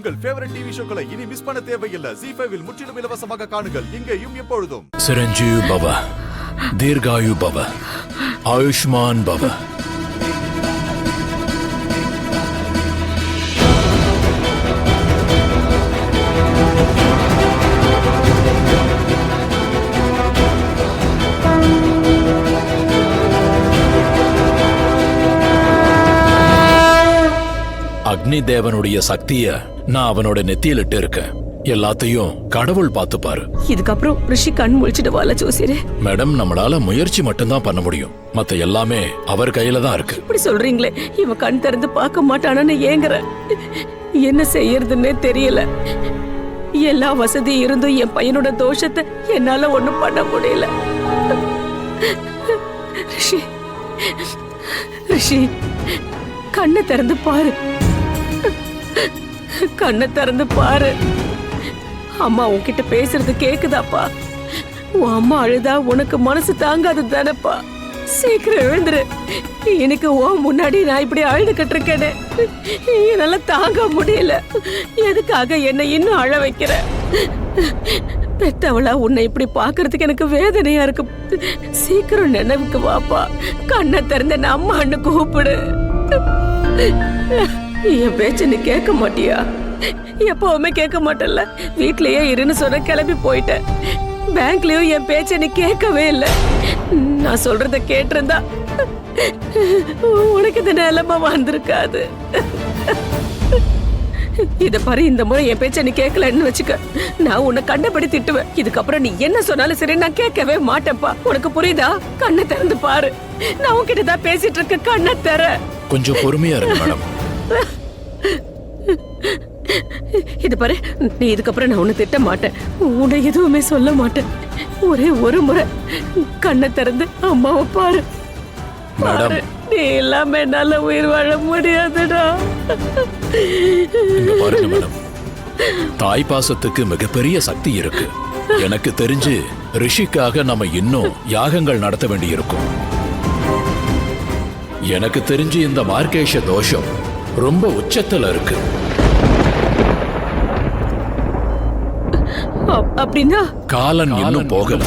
உங்கள் favourite TV ஷோக்களை இனி miss பண்ண தேவையில்லை. ZEE5 இல் முற்றிலும் இலவசமாக காணுங்கள். இங்கேயும் எப்பொழுதும். சிரஞ்சீவி பவ, தீர்காயு பவ, ஆயுஷ்மான் பவ. அக்னி தேவனுடைய சக்திய நான் அவனோட நெத்தியில இட்டு இருக்கேன். எல்லாத்தையும் கடவுள் பார்த்துப்பாரு. இதுக்கப்புறம் ரிஷி கண் முழிச்சிடுவால ஜோசியரே. மேடம், நம்மளால முயற்சி மட்டும்தான் பண்ண முடியும். மத்த எல்லாமே அவர் கையில தான் இருக்கு. இப்படி சொல்றீங்களே, இவன் கண் திறந்து பார்க்க மாட்டானு ஏங்குற. என்ன செய்யறதுன்னே தெரியல. எல்லா வசதி இருந்தும் என் பையனோட தோஷத்தை என்னால ஒண்ணும் பண்ண முடியல. ரிஷி, ரிஷி, கண்ணை திறந்து பாரு. கண்ணை திறந்து பாரு. அம்மா உன்கிட்ட பேசுறது கேக்குதாப்பா? உன் அம்மா அழுதா உனக்கு மனசு தாங்காது தானப்பா? சீக்கிரம் எழுந்துரு. எனக்கு உன் முன்னாடி நான் இப்படி அழுதுகிட்டு இருக்கேனே, என்னால தாங்க முடியல. எதுக்காக என்ன இன்னும் அழ வைக்கிற? பெத்தவளா உன்னை இப்படி பாக்குறதுக்கு எனக்கு வேதனையா இருக்கு. சீக்கிரம் நினைவுக்கு வாப்பா. கண்ணை திறந்த அம்மான்னு கூப்பிடு. என் பேச்ச நீ கேட்க மாட்டியா? எப்பவுமே கேட்க மாட்டல்ல. வீட்லயே இருன்னு சொன்ன கிளம்பி போயிட்டேன். பேங்க்லயும் என் பேச்ச நீ கேட்கவே இல்லை. நான் சொல்றத கேட்டிருந்தா உனக்கு இந்த நிலைமை வந்திருக்காது. இத பாரு, இந்த முறை என் பேச்ச நீ கேட்கலன்னு வச்சுக்க, நான் உன்னை கண்டபடி திட்டுவேன். இதுக்கப்புறம் நீ என்ன சொன்னாலும் சரி, நான் கேட்கவே மாட்டேன்ப்பா. உனக்கு புரியுதா? கண்ணை திறந்து பாரு. நான் உன்கிட்ட தான் பேசிட்டு இருக்க. கண்ணை திற. கொஞ்சம் பொறுமையா இருங்க மேடம். இது பாரு, நீ இதுக்கப்புறம் நான் உன்னை திட்ட மாட்டேன். உன்னை எதுவுமே சொல்ல மாட்டேன். ஒரே ஒரு முறை கண்ணை திறந்து அம்மாவை பாரு. மேடம், நீ இல்லாம என்னால உயிர் வாழ முடியாதுடா. இங்க பாருங்க மேடம், தாய் பாசத்துக்கு மிகப்பெரிய சக்தி இருக்கு. எனக்கு தெரிஞ்சு ரிஷிக்காக நம்ம இன்னும் யாகங்கள் நடத்த வேண்டியிருக்கும். எனக்கு தெரிஞ்சு இந்த மார்க்கேஷ தோஷம் ரொம்ப உச்சத்துல இருக்கு. அப்படின்னா காலன் இன்னும் போகல.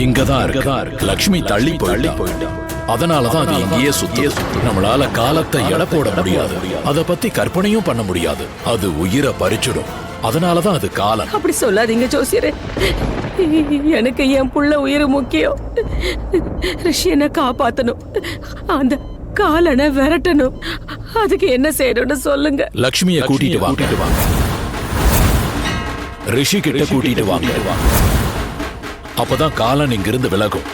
இங்கதான் இருக்கு. லக்ஷ்மி தள்ளி போயிட்டா. அதனாலதான் அது இங்கேயே சுத்தி. நம்மளால காலத்தை எடை போட முடியாது. அத பத்தி கற்பனையும் பண்ண முடியாது. அது உயிரை பறிச்சிடும். அதனாலதான் அது காலன். அப்படி சொல்லாதீங்க ஜோசியரே. எனக்கு என் புள்ள உயிர் முக்கியம். ரிஷியனை காப்பாத்தணும். அந்த காலனை விரட்டணும். அதுக்கு என்ன செய்யணும்னு சொல்லுங்க. லக்ஷ்மிய கூட்டிட்டு வாங்க. ரிஷி கிட்ட கூட்டிட்டு வாங்க. அப்பதான் காலன் இங்கிருந்து விலகும்.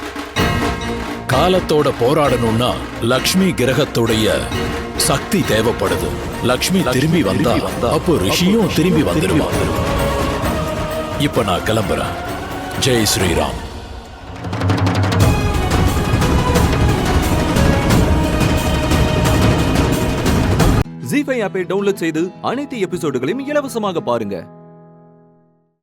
காலத்தோட போராடணும்னா லக்ஷ்மி கிரகத்துடைய சக்தி தேவைப்படுது. லக்ஷ்மி திரும்பி வந்தா அப்போ ரிஷியும் திரும்பி வந்துருவான். இப்ப நான் கிளம்புறேன். ஜெய் ஸ்ரீராம். ZEE5 ஆப்பை டவுன்லோட் செய்து அனைத்து எபிசோடுகளையும் இலவசமாக பாருங்க.